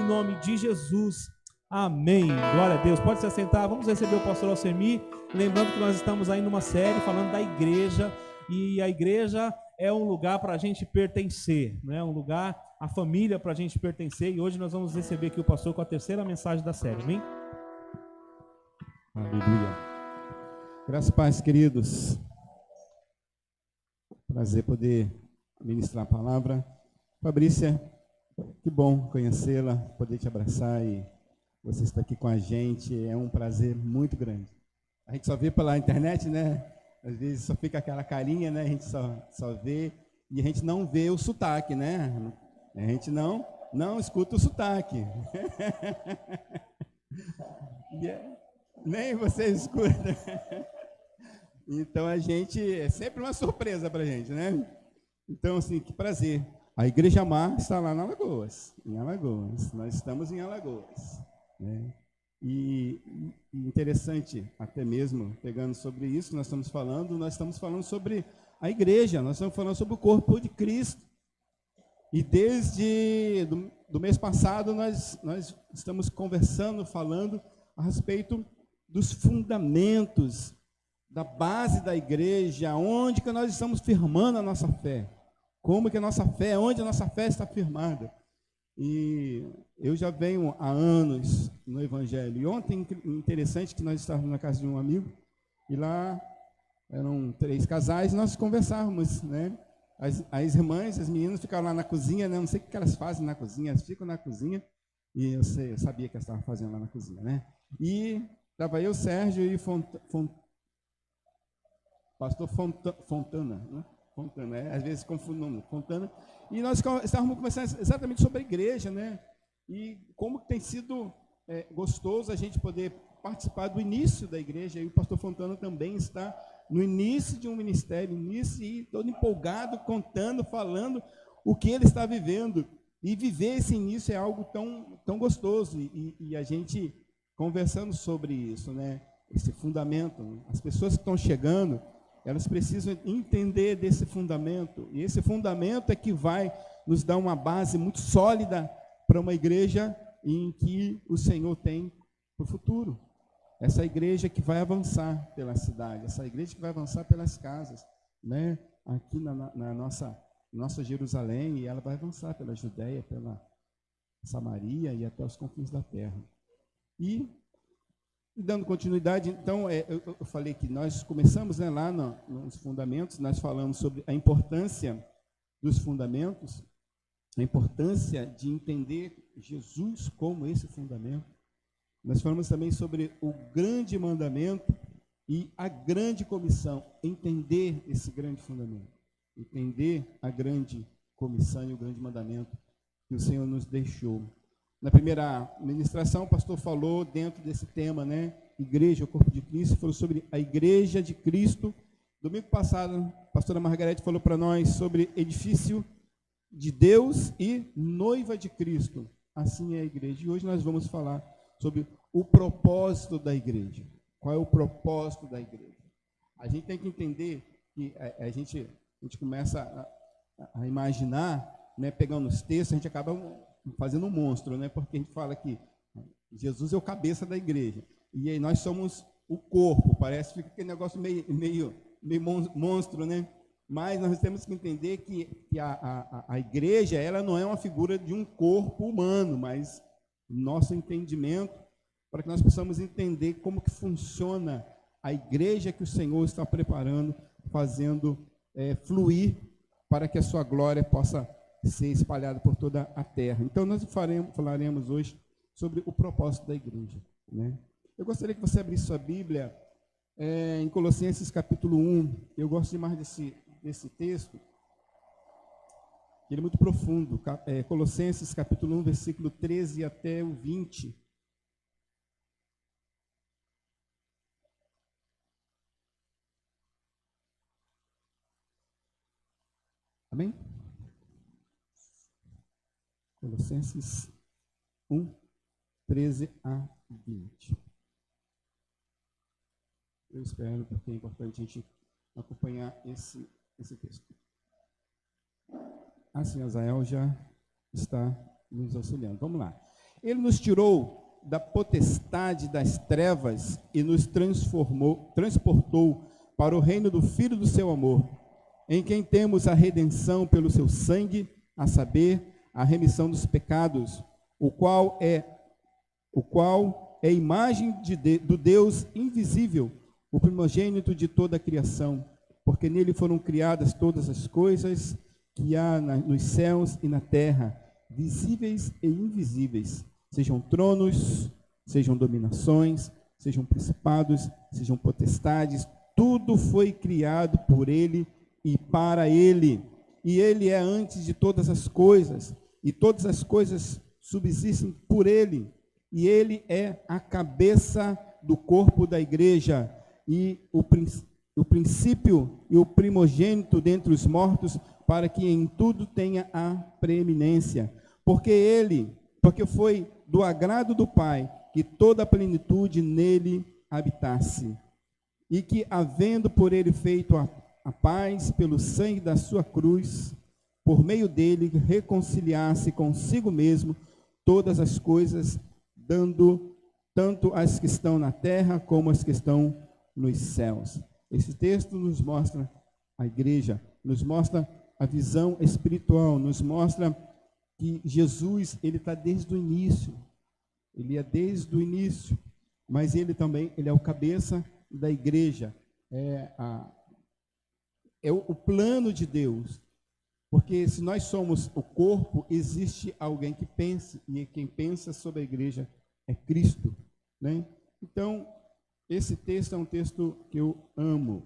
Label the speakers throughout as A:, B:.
A: nome de Jesus. Amém. Glória a Deus. Pode se assentar. Vamos receber o pastor Alcemir. Lembrando que nós estamos aí numa série falando da igreja. E a igreja é um lugar para a gente pertencer, né? Um lugar, a família para a gente pertencer. E hoje nós vamos receber aqui o pastor com a terceira mensagem da série. Amém?
B: Aleluia. Graças e paz, queridos. Prazer poder ministrar a palavra. Fabrícia, que bom conhecê-la, poder te abraçar e você estar aqui com a gente. É um prazer muito grande. A gente só vê pela internet, né? Às vezes só fica aquela carinha, né? A gente só vê e a gente não vê o sotaque, né? A gente não escuta o sotaque. Nem você escuta. Então a gente, é sempre uma surpresa para a gente, né? Então, assim, que prazer. A Igreja Mar está lá em Alagoas. Nós estamos em Alagoas, né? E interessante, até mesmo, pegando sobre isso, nós estamos falando sobre a igreja, nós estamos falando sobre o corpo de Cristo. E desde do mês passado, nós estamos falando a respeito dos fundamentos, da base da igreja, onde que nós estamos firmando a nossa fé. Como que a nossa fé, onde a nossa fé está firmada. E eu já venho há anos no Evangelho. E ontem, interessante que nós estávamos na casa de um amigo, e lá eram 3 casais, e nós conversávamos, né? As irmãs, as meninas ficaram lá na cozinha, né? Não sei o que elas fazem na cozinha, elas ficam na cozinha, e eu sabia que elas estavam fazendo lá na cozinha, né? E estava eu, Sérgio e pastor Fontana, né? Fontana, às vezes confundo o nome, Fontana, e nós estávamos conversando exatamente sobre a igreja, né? E como tem sido gostoso a gente poder participar do início da igreja, e o pastor Fontana também está no início de um ministério, e todo empolgado, contando, falando o que ele está vivendo, e viver esse início é algo tão gostoso, e a gente conversando sobre isso, né? Esse fundamento, as pessoas que estão chegando, elas precisam entender desse fundamento, e esse fundamento é que vai nos dar uma base muito sólida para uma igreja em que o Senhor tem para o futuro. Essa igreja que vai avançar pela cidade, essa igreja que vai avançar pelas casas, né? Aqui na nossa Jerusalém, e ela vai avançar pela Judéia, pela Samaria e até os confins da terra. E dando continuidade, então, eu falei que nós começamos, né, lá nos fundamentos, nós falamos sobre a importância dos fundamentos, a importância de entender Jesus como esse fundamento. Nós falamos também sobre o grande mandamento e a grande comissão, entender esse grande fundamento, entender a grande comissão e o grande mandamento que o Senhor nos deixou. Na primeira ministração, o pastor falou dentro desse tema, né? Igreja, o corpo de Cristo, falou sobre a igreja de Cristo. Domingo passado, a pastora Margarete falou para nós sobre edifício de Deus e noiva de Cristo. Assim é a igreja. E hoje nós vamos falar sobre o propósito da igreja. Qual é o propósito da igreja? A gente tem que entender que a gente começa a imaginar, né, pegando os textos, a gente acaba fazendo um monstro, né? Porque a gente fala que Jesus é o cabeça da igreja, e aí nós somos o corpo, parece que fica aquele negócio meio monstro, né? Mas nós temos que entender que a igreja, ela não é uma figura de um corpo humano, mas nosso entendimento, para que nós possamos entender como que funciona a igreja que o Senhor está preparando, fazendo fluir, para que a sua glória possa ser espalhado por toda a terra. Então, nós falaremos hoje sobre o propósito da igreja, né? Eu gostaria que você abrisse sua Bíblia em Colossenses capítulo 1. Eu gosto demais desse texto, ele é muito profundo. Colossenses capítulo 1, versículo 13 até o 20. Amém? Colossenses 1, 13 a 20. Eu espero, porque é importante a gente acompanhar esse texto. Assim, Azael já está nos auxiliando. Vamos lá. Ele nos tirou da potestade das trevas e nos transportou para o reino do Filho do seu amor, em quem temos a redenção pelo seu sangue, a saber, a remissão dos pecados, o qual é imagem do Deus invisível, o primogênito de toda a criação, porque nele foram criadas todas as coisas que há nos céus e na terra, visíveis e invisíveis, sejam tronos, sejam dominações, sejam principados, sejam potestades, tudo foi criado por ele e para ele, e ele é antes de todas as coisas, e todas as coisas subsistem por ele, e ele é a cabeça do corpo da igreja, e o princípio e o primogênito dentre os mortos, para que em tudo tenha a preeminência, porque foi do agrado do Pai que toda a plenitude nele habitasse, e que, havendo por ele feito a paz pelo sangue da sua cruz, por meio dele reconciliasse consigo mesmo todas as coisas, dando tanto as que estão na terra como as que estão nos céus. Esse texto nos mostra a igreja, nos mostra a visão espiritual, nos mostra que Jesus, ele está desde o início, ele é desde o início, mas ele também, ele é o cabeça da igreja, é o plano de Deus, porque se nós somos o corpo, existe alguém que pense, e quem pensa sobre a igreja é Cristo, né? Então, esse texto é um texto que eu amo.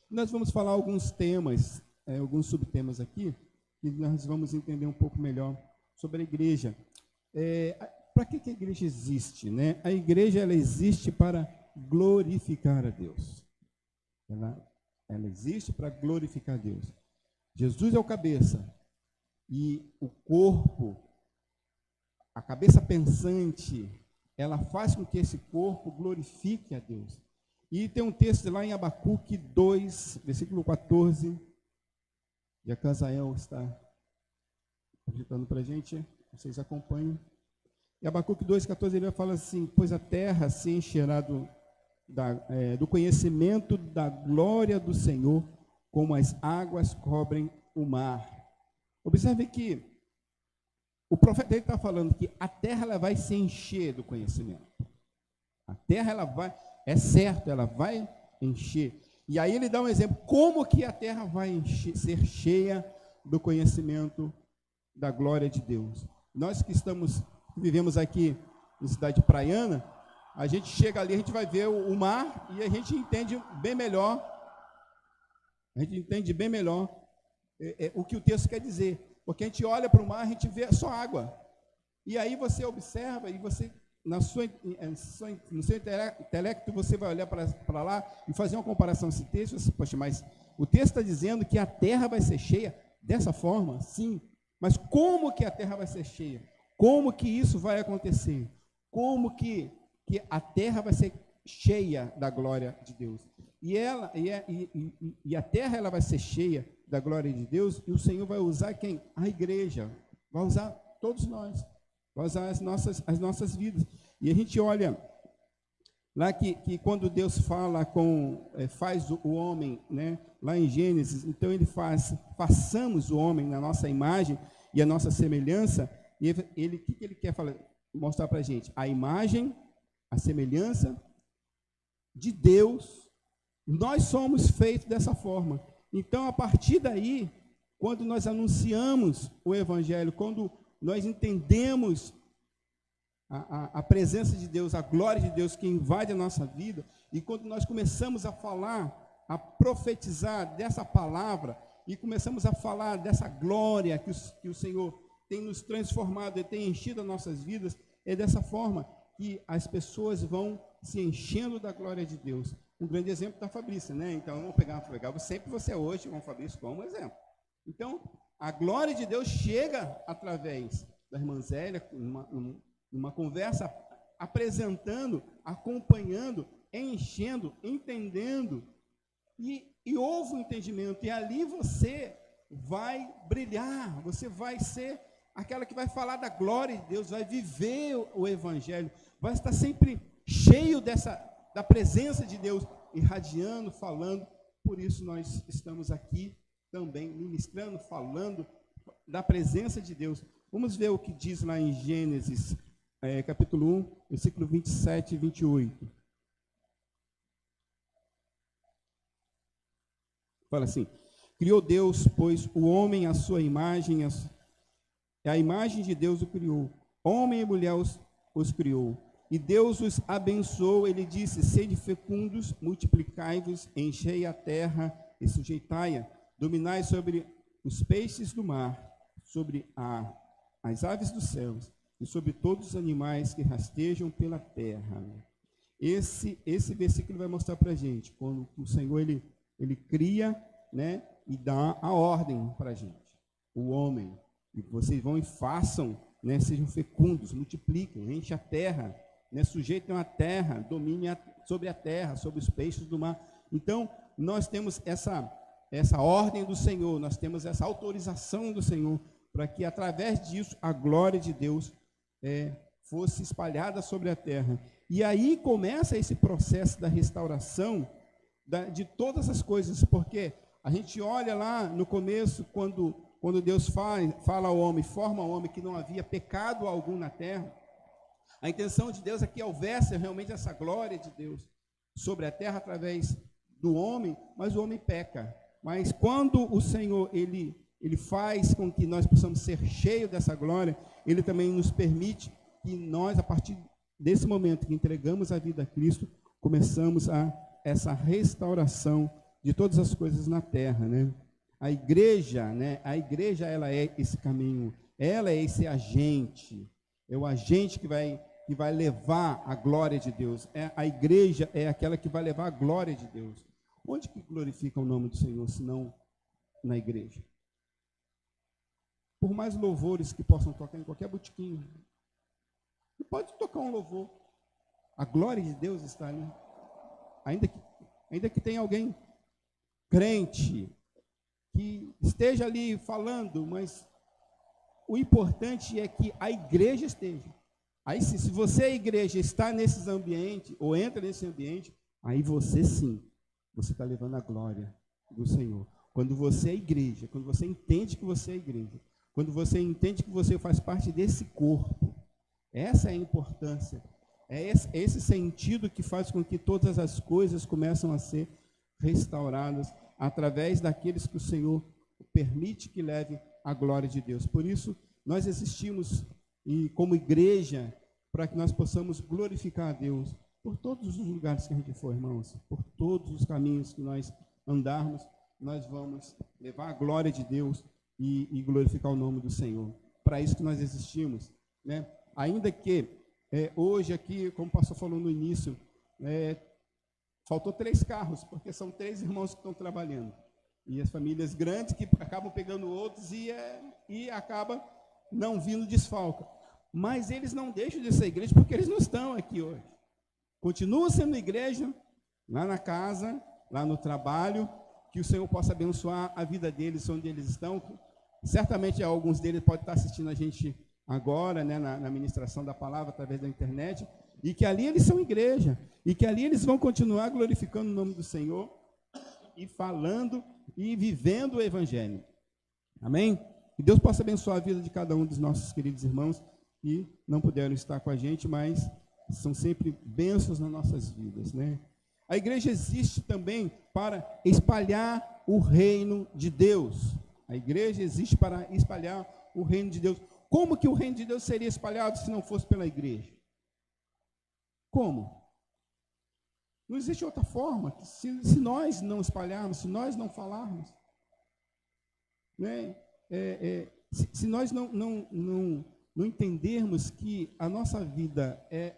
B: Nós vamos falar alguns temas, alguns subtemas aqui, e nós vamos entender um pouco melhor sobre a igreja. Para que a igreja existe, né? A igreja, ela existe para glorificar a Deus. Ela existe para glorificar a Deus. Jesus é o cabeça, e o corpo, a cabeça pensante, ela faz com que esse corpo glorifique a Deus. E tem um texto lá em Abacuque 2, versículo 14, e a Casael está projetando para a gente, vocês acompanham. E Abacuque 2,14, ele fala assim: pois a terra se encherá do conhecimento da glória do Senhor, como as águas cobrem o mar. Observe que o profeta está falando que a terra, ela vai se encher do conhecimento. A terra, ela vai, é certo, ela vai encher. E aí ele dá um exemplo, como que a terra vai ser cheia do conhecimento da glória de Deus. Nós que vivemos aqui na cidade praiana, a gente chega ali, a gente vai ver o mar e a gente entende bem melhor. A gente entende bem melhor o que o texto quer dizer. Porque a gente olha para o mar, a gente vê só água. E aí você observa e você, no seu intelecto, você vai olhar para lá e fazer uma comparação com esse texto. Você, poxa, mas o texto está dizendo que a terra vai ser cheia dessa forma? Sim. Mas como que a terra vai ser cheia? Como que isso vai acontecer? Como que a terra vai ser cheia da glória de Deus? E a terra, ela vai ser cheia da glória de Deus, e o Senhor vai usar quem? A igreja. Vai usar todos nós. Vai usar as nossas vidas. E a gente olha lá que quando Deus faz o homem, né? Lá em Gênesis, então ele façamos o homem na nossa imagem e a nossa semelhança. E o que ele quer mostrar para a gente? A imagem, a semelhança de Deus. Nós somos feitos dessa forma. Então, a partir daí, quando nós anunciamos o Evangelho, quando nós entendemos a presença de Deus, a glória de Deus que invade a nossa vida, e quando nós começamos a falar, a profetizar dessa palavra, e começamos a falar dessa glória que o Senhor tem nos transformado e tem enchido as nossas vidas, é dessa forma que as pessoas vão se enchendo da glória de Deus. Um grande exemplo da Fabrícia, né? Então, vamos pegar sempre você hoje com o Fabrício como exemplo. Então, a glória de Deus chega através da irmã Zélia, numa conversa, apresentando, acompanhando, enchendo, entendendo, e houve um entendimento, e ali você vai brilhar, você vai ser aquela que vai falar da glória de Deus, vai viver o evangelho, vai estar sempre cheio da presença de Deus, irradiando, falando. Por isso nós estamos aqui também ministrando, falando da presença de Deus. Vamos ver o que diz lá em Gênesis, capítulo 1, versículo 27 e 28. Fala assim: criou Deus, pois, o homem à sua imagem, a imagem de Deus o criou. Homem e mulher os criou. E Deus os abençoou, ele disse: sede fecundos, multiplicai-vos, enchei a terra e sujeitai-a, dominai sobre os peixes do mar, sobre as aves dos céus e sobre todos os animais que rastejam pela terra. Esse versículo vai mostrar para a gente, quando o Senhor ele cria, né, e dá a ordem para a gente, o homem, e vocês vão e façam, né, sejam fecundos, multipliquem, enchem a terra, né, sujeitem a terra, dominem sobre a terra, sobre os peixes do mar. Então, nós temos essa ordem do Senhor, nós temos essa autorização do Senhor, para que através disso a glória de Deus fosse espalhada sobre a terra. E aí começa esse processo da restauração de todas as coisas, porque a gente olha lá no começo, quando Deus fala ao homem, forma ao homem que não havia pecado algum na terra. A intenção de Deus aqui houvesse realmente essa glória de Deus sobre a terra através do homem, mas o homem peca. Mas quando o Senhor ele faz com que nós possamos ser cheios dessa glória, ele também nos permite que nós, a partir desse momento que entregamos a vida a Cristo, começamos essa restauração de todas as coisas na terra, né? A igreja, né? A igreja, ela é esse caminho, ela é esse agente, é o agente que vai levar a glória de Deus. A igreja é aquela que vai levar a glória de Deus. Onde que glorifica o nome do Senhor, senão na igreja? Por mais louvores que possam tocar em qualquer botequim, não pode tocar um louvor, a glória de Deus está ali. Ainda que tenha alguém crente que esteja ali falando, mas o importante é que a igreja esteja. Aí se você, a igreja, está nesses ambientes, ou entra nesse ambiente, aí você sim, você está levando a glória do Senhor. Quando você é igreja, quando você entende que você é igreja, quando você entende que você faz parte desse corpo, essa é a importância, é esse sentido que faz com que todas as coisas começam a ser restauradas através daqueles que o Senhor permite que leve a glória de Deus. Por isso, nós existimos como igreja para que nós possamos glorificar a Deus por todos os lugares que a gente for, irmãos, por todos os caminhos que nós andarmos, nós vamos levar a glória de Deus e glorificar o nome do Senhor. Para isso que nós existimos, né? Ainda que hoje aqui, como o pastor falou no início, faltou 3 carros, porque são 3 irmãos que estão trabalhando. E as famílias grandes que acabam pegando outros e acaba não vindo desfalca. Mas eles não deixam de ser igreja porque eles não estão aqui hoje. Continuam sendo igreja, lá na casa, lá no trabalho, que o Senhor possa abençoar a vida deles, onde eles estão. Certamente alguns deles podem estar assistindo a gente agora, né, na ministração da palavra através da internet, e que ali eles são igreja, e que ali eles vão continuar glorificando o nome do Senhor, e falando e vivendo o evangelho. Amém? Que Deus possa abençoar a vida de cada um dos nossos queridos irmãos que não puderam estar com a gente, mas são sempre bênçãos nas nossas vidas, né? A igreja existe também para espalhar o reino de Deus. A igreja existe para espalhar o reino de Deus. Como que o reino de Deus seria espalhado se não fosse pela igreja? Como? Não existe outra forma, que se nós não espalharmos, se nós não falarmos, né? Se nós não entendermos que a nossa vida é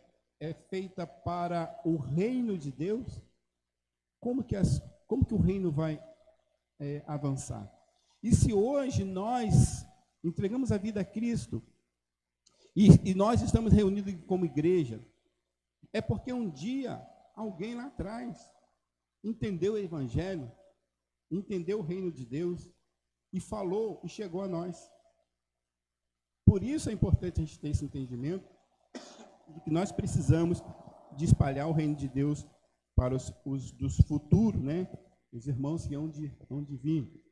B: feita para o reino de Deus, como que o reino vai avançar? E se hoje nós entregamos a vida a Cristo, e nós estamos reunidos como igreja, é porque um dia alguém lá atrás entendeu o evangelho, entendeu o reino de Deus, e falou e chegou a nós. Por isso é importante a gente ter esse entendimento de que nós precisamos de espalhar o reino de Deus para os dos futuros, né? Os irmãos que hão de vir.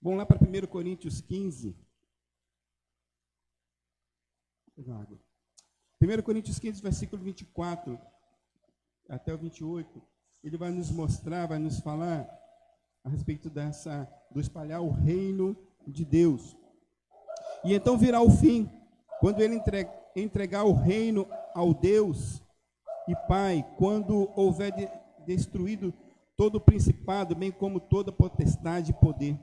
B: Vamos lá para 1 Coríntios 15. 1 Coríntios 15, versículo 24 até o 28. Ele vai nos mostrar, vai nos falar a respeito do espalhar o reino de Deus. E então virá o fim, quando ele entregar o reino ao Deus e Pai, quando houver destruído todo o principado, bem como toda potestade e poder.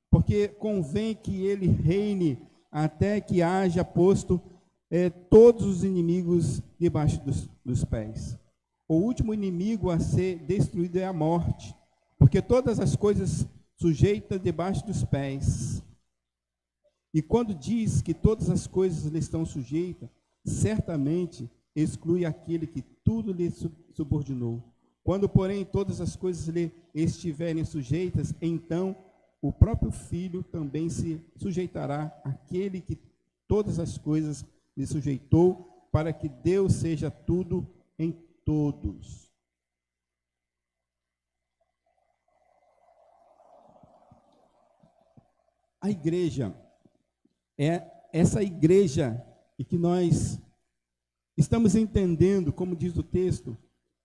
B: Porque convém que ele reine até que haja posto todos os inimigos debaixo dos pés. O último inimigo a ser destruído é a morte, porque todas as coisas sujeitas debaixo dos pés. E quando diz que todas as coisas lhe estão sujeitas, certamente exclui aquele que tudo lhe subordinou. Quando, porém, todas as coisas lhe estiverem sujeitas, então o próprio Filho também se sujeitará àquele que todas as coisas lhe sujeitou, para que Deus seja tudo em todos. A igreja é essa igreja e que nós estamos entendendo, como diz o texto,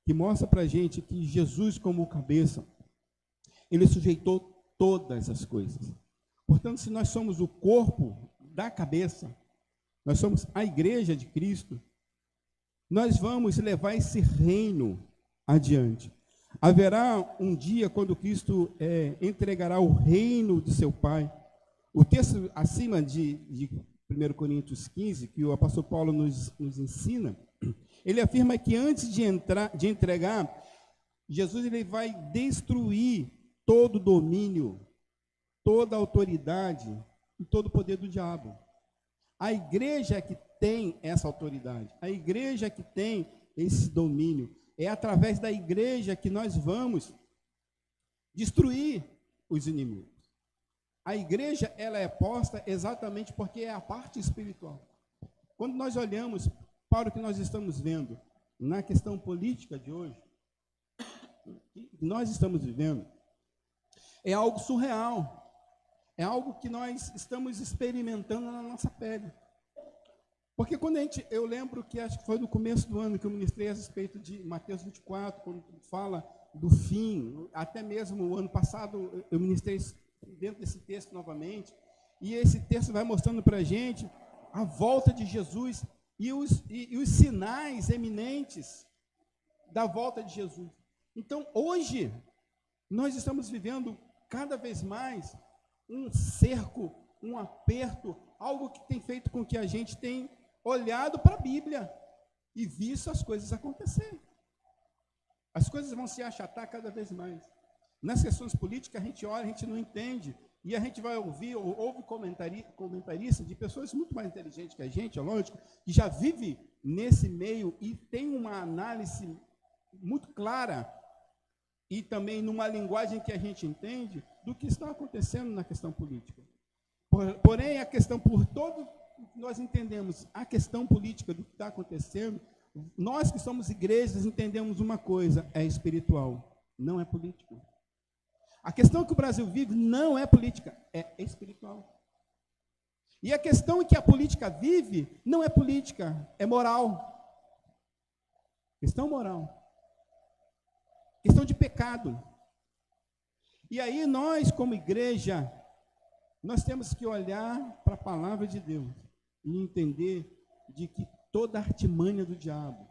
B: que mostra para a gente que Jesus, como cabeça, ele sujeitou todas as coisas. Portanto, se nós somos o corpo da cabeça, nós somos a igreja de Cristo, nós vamos levar esse reino adiante. Haverá um dia quando Cristo entregará o reino de seu Pai. O texto acima de 1 Coríntios 15, que o apóstolo Paulo nos ensina, ele afirma que antes de entregar, Jesus ele vai destruir todo o domínio, toda a autoridade e todo o poder do diabo. A igreja é que tem essa autoridade, a igreja é que tem esse domínio. É através da igreja que nós vamos destruir os inimigos. A igreja ela é posta exatamente porque é a parte espiritual. Quando nós olhamos para o que nós estamos vendo na questão política de hoje, que nós estamos vivendo, é algo surreal. É algo que nós estamos experimentando na nossa pele. Porque quando eu lembro que acho que foi no começo do ano que eu ministrei a respeito de Mateus 24, quando fala do fim, até mesmo o ano passado eu ministrei dentro desse texto novamente, e esse texto vai mostrando para a gente a volta de Jesus e os sinais eminentes da volta de Jesus. Então, hoje, nós estamos vivendo cada vez mais um cerco, um aperto, algo que tem feito com que a gente tenha olhado para a Bíblia e visto as coisas acontecerem. As coisas vão se achatar cada vez mais. Nas questões políticas, a gente olha, a gente não entende, e a gente vai ouve comentarista de pessoas muito mais inteligentes que a gente, é lógico, que já vive nesse meio e tem uma análise muito clara e também numa linguagem que a gente entende do que está acontecendo na questão política. Porém, a questão por todo nós entendemos a questão política do que está acontecendo, nós que somos igrejas entendemos uma coisa, é espiritual, não é política. A questão que o Brasil vive não é política, é espiritual. E a questão que a política vive não é política, é moral. Questão moral. Questão de pecado. E aí nós, como igreja, nós temos que olhar para a palavra de Deus e entender de que toda a artimanha do diabo,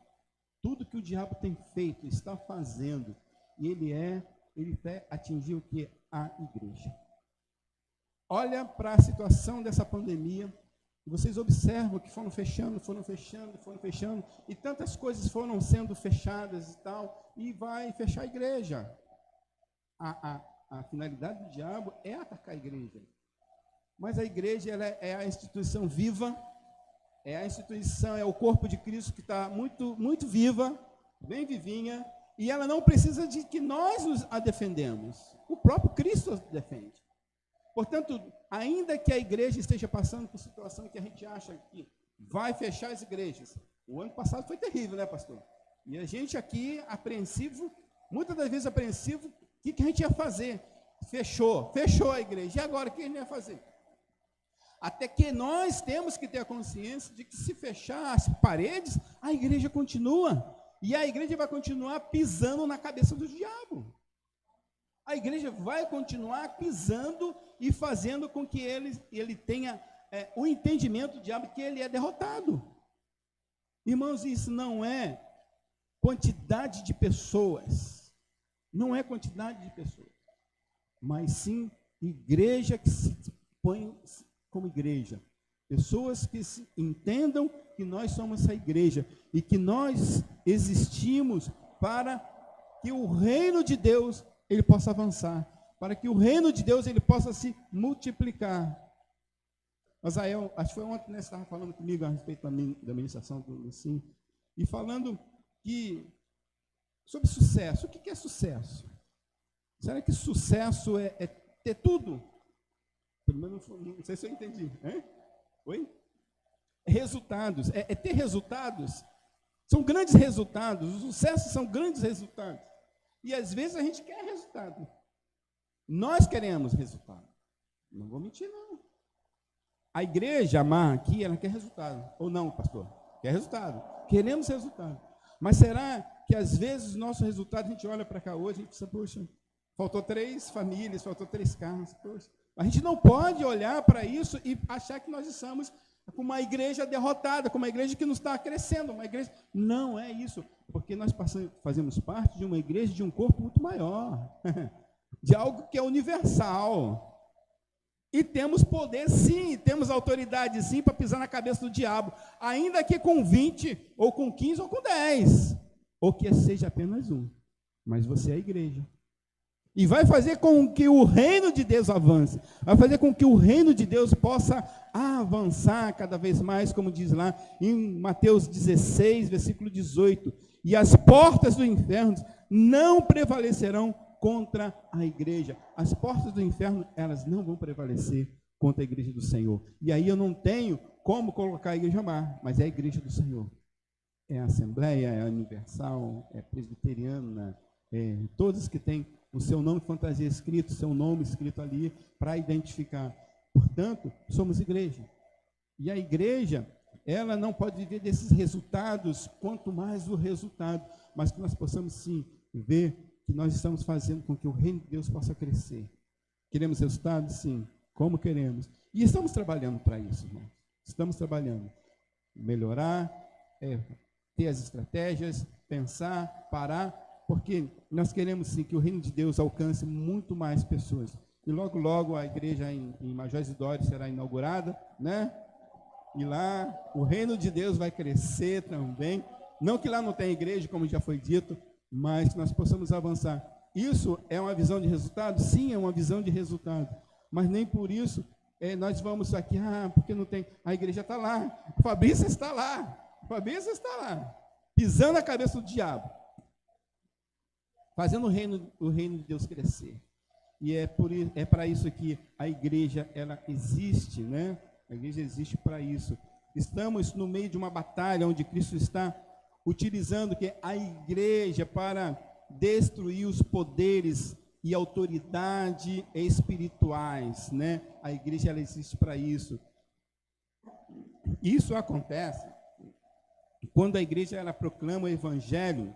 B: tudo que o diabo tem feito, está fazendo, e ele quer atingir o que? A igreja. Olha para a situação dessa pandemia, vocês observam que foram fechando, e tantas coisas foram sendo fechadas e tal, e vai fechar a igreja. A finalidade do diabo é atacar a igreja. Mas a igreja ela é a instituição viva, é a instituição, é o corpo de Cristo que está muito, muito viva, bem vivinha, e ela não precisa de que nós a defendemos. O próprio Cristo a defende. Portanto, ainda que a igreja esteja passando por situação que a gente acha que vai fechar as igrejas. O ano passado foi terrível, né, pastor? E a gente aqui, apreensivo, muitas das vezes apreensivo, o que a gente ia fazer? Fechou a igreja. E agora, o que a gente ia fazer? Até que nós temos que ter a consciência de que se fechar as paredes, a igreja continua. E a igreja vai continuar pisando na cabeça do diabo. A igreja vai continuar pisando e fazendo com que ele tenha o entendimento do diabo que ele é derrotado. Irmãos, isso não é quantidade de pessoas. Não é quantidade de pessoas. Mas sim igreja que se põe como igreja. Pessoas que se entendam que nós somos essa igreja e que nós existimos para que o reino de Deus ele possa avançar, para que o reino de Deus ele possa se multiplicar. Azael, acho que foi ontem, né, você estava falando comigo a respeito da ministração do Lucim, e falando sobre sucesso. O que é sucesso? Será que sucesso é ter tudo? Pelo menos não sei se eu entendi. Hein? Oi? Resultados. É ter resultados. São grandes resultados. Os sucessos são grandes resultados. E às vezes a gente quer resultado. Nós queremos resultado. Não vou mentir, não. A igreja, amar aqui, ela quer resultado. Ou não, pastor? Quer resultado. Queremos resultado. Mas será que às vezes o nosso resultado, a gente olha para cá hoje e pensa, poxa, faltou 3 famílias, faltou 3 carros. Poxa. A gente não pode olhar para isso e achar que nós estamos com uma igreja derrotada, com uma igreja que não está crescendo, uma igreja... Não é isso, porque nós fazemos parte de uma igreja de um corpo muito maior, de algo que é universal. E temos poder sim, temos autoridade sim para pisar na cabeça do diabo, ainda que com 20, ou com 15, ou com 10, ou que seja apenas um. Mas você é a igreja. E vai fazer com que o reino de Deus avance, vai fazer com que o reino de Deus possa avançar cada vez mais, como diz lá em Mateus 16, versículo 18. E as portas do inferno não prevalecerão contra a igreja. As portas do inferno, elas não vão prevalecer contra a igreja do Senhor. E aí eu não tenho como colocar a igreja mar, mas é a igreja do Senhor. É a Assembleia, é a Universal, é a Presbiteriana, todas que têm o seu nome de fantasia escrito, seu nome escrito ali, para identificar. Portanto, somos igreja. E a igreja, ela não pode viver desses resultados, quanto mais o resultado, mas que nós possamos sim ver que nós estamos fazendo com que o reino de Deus possa crescer. Queremos resultados? Sim. Como queremos? E estamos trabalhando para isso, irmãos. Estamos trabalhando. Melhorar, ter as estratégias, pensar, parar, porque nós queremos sim que o reino de Deus alcance muito mais pessoas. E logo, logo a igreja em Major Isidório será inaugurada, né? E lá o reino de Deus vai crescer também. Não que lá não tenha igreja, como já foi dito, mas que nós possamos avançar. Isso é uma visão de resultado? Sim, é uma visão de resultado. Mas nem por isso nós vamos aqui, porque não tem. A igreja está lá, o Fabrício está lá, pisando a cabeça do diabo, fazendo o reino de Deus crescer. E é para isso que a igreja ela existe, né? A igreja existe para isso. Estamos no meio de uma batalha onde Cristo está utilizando que a igreja para destruir os poderes e autoridade espirituais, né? A igreja ela existe para isso. Isso acontece quando a igreja ela proclama o evangelho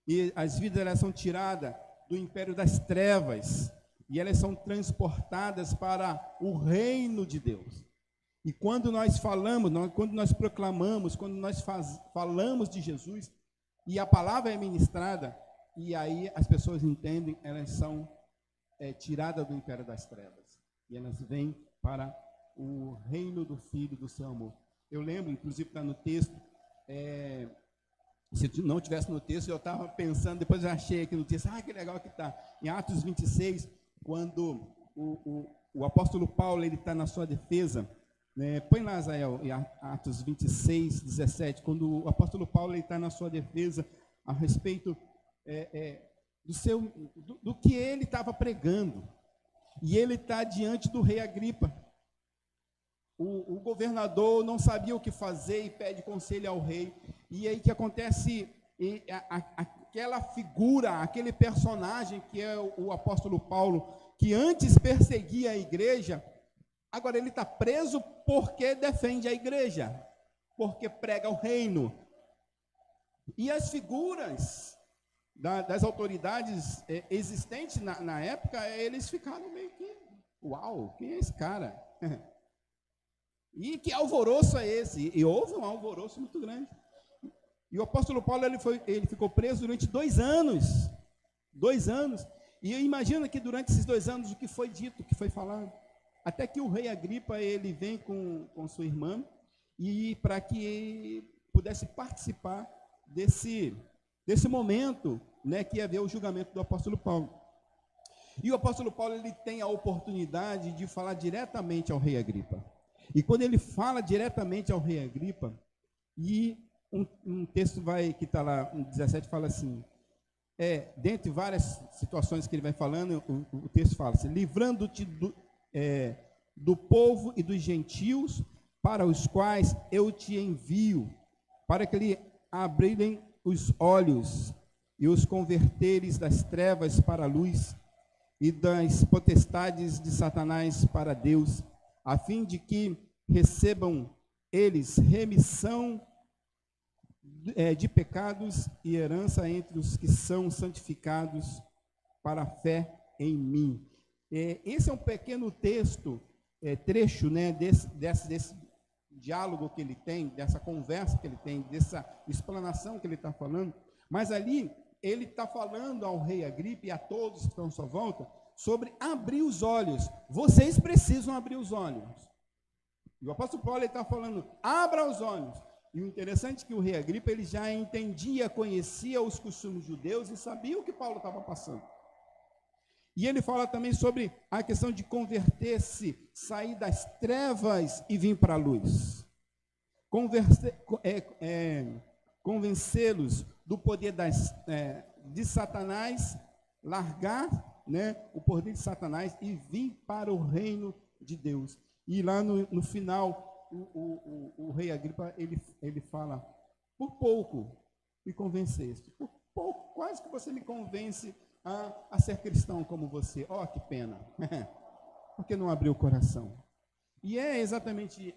B: e as vidas elas são tiradas do império das trevas e elas são transportadas para o reino de Deus. E quando nós falamos, quando nós proclamamos, quando nós falamos de Jesus e a palavra é ministrada, e aí as pessoas entendem, elas são tiradas do império das trevas e elas vêm para o reino do Filho do seu amor. Eu lembro, inclusive está no texto, se não tivesse no texto, eu estava pensando, depois eu achei aqui no texto, que legal que está, em Atos 26, quando o apóstolo Paulo ele está na sua defesa, põe lá, Azael, em Atos 26, 17, quando o apóstolo Paulo está na sua defesa a respeito do que ele estava pregando. E ele está diante do rei Agripa. O governador não sabia o que fazer e pede conselho ao rei. E aí que acontece, aquela figura, aquele personagem que é o apóstolo Paulo, que antes perseguia a igreja, agora ele está preso porque defende a igreja, porque prega o reino. E as figuras das autoridades existentes na época, eles ficaram meio que, uau, quem é esse cara? E que alvoroço é esse? E houve um alvoroço muito grande. E o apóstolo Paulo ele ficou preso durante 2 anos. 2 anos. E imagina que durante esses 2 anos o que foi dito, o que foi falado. Até que o rei Agripa ele vem com sua irmã e para que pudesse participar desse momento, né, que ia haver o julgamento do apóstolo Paulo. E o apóstolo Paulo ele tem a oportunidade de falar diretamente ao rei Agripa. E quando ele fala diretamente ao rei Agripa, e um texto que está lá, no 17, fala assim, dentre várias situações que ele vai falando, o texto fala assim, livrando-te do povo e dos gentios, para os quais eu te envio, para que lhe abrirem os olhos e os converteres das trevas para a luz e das potestades de Satanás para Deus, a fim de que recebam eles remissão de pecados e herança entre os que são santificados para a fé em mim. Esse é um pequeno texto, trecho, né, desse diálogo que ele tem, dessa conversa que ele tem, dessa explanação que ele está falando, mas ali ele está falando ao rei Agripa e a todos que estão à sua volta sobre abrir os olhos. Vocês precisam abrir os olhos. E o apóstolo Paulo está falando, abra os olhos. E o interessante é que o rei Agripa ele já entendia, conhecia os costumes judeus e sabia o que Paulo estava passando. E ele fala também sobre a questão de converter-se, sair das trevas e vir para a luz. Convencê-los do poder de Satanás, largar, né, o poder de Satanás e vir para o reino de Deus. E lá no final, o rei Agripa, ele fala, por pouco me convenceste, por pouco, quase que você me convence a ser cristão como você. Oh, que pena, porque não abriu o coração. E é exatamente